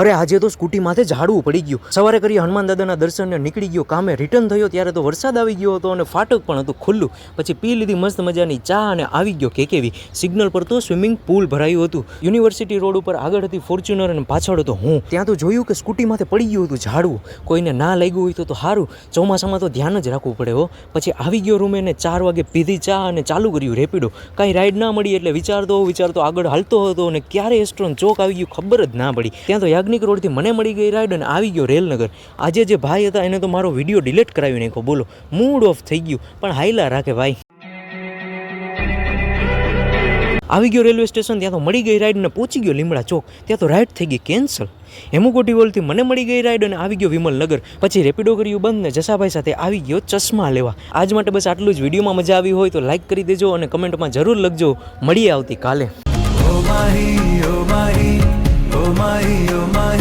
અરે આજે તો સ્કૂટી માથે ઝાડવું પડી ગયું. સવારે કરી હનુમાન દાદાના દર્શન ને નીકળી ગયો કામે. રિટર્ન થયો ત્યારે તો વરસાદ આવી ગયો હતો અને ફાટક પણ હતું ખુલ્લું. પછી પી લીધી મસ્ત મજાની ચા અને આવી ગયો કેકેવી. સિગ્નલ પર તો સ્વિમિંગ પૂલ ભરાયું હતું. યુનિવર્સિટી રોડ ઉપર આગળ હતી ફોર્ચ્યુનર અને પાછળ હતો હું. ત્યાં તો જોયું કે સ્કૂટી માથે પડી ગયું હતું ઝાડવું. કોઈને ના લાગ્યું હોય તો સારું. ચોમાસામાં તો ધ્યાન જ રાખવું પડે હો. પછી આવી ગયો રૂમે ને 4 વાગે પીધી ચા અને ચાલુ કર્યું રેપિડો. કાંઈ રાઈડ ના મળી એટલે વિચારતો આગળ હાલતો હતો અને ક્યારે એસ્ટ્રોન ચોક આવી ગયું ખબર જ ના પડી. ત્યાં તો યાજ્ઞિક રોડથી મને મળી ગઈ રાઈડ અને આવી ગયો રેલનગર. આજે જે ભાઈ હતા એને તો મારો વિડીયો ડિલીટ કરાવી નાખ્યો. બોલો, મૂડ ઓફ થઈ ગયું પણ હાઈલા રાખે ભાઈ. આવી ગયો રેલવે સ્ટેશન. ત્યાં તો મળી ગઈ રાઈડ ને પહોંચી ગયો લીમડા ચોક. ત્યાં તો રાઈડ થઈ ગઈ કેન્સલ. હેમુકોટીવોલથી મને મળી ગઈ રાઈડ અને આવી ગયો વિમલનગર. પછી રેપિડો કર્યું બંધ ને જસાભાઈ સાથે આવી ગયો ચશ્મા લેવા. આજ માટે બસ આટલું જ. વિડીયોમાં મજા આવી હોય તો લાઈક કરી દેજો અને કમેન્ટમાં જરૂર લખજો. મળીએ આવતી કાલે. Oh my, oh my, oh my, oh my.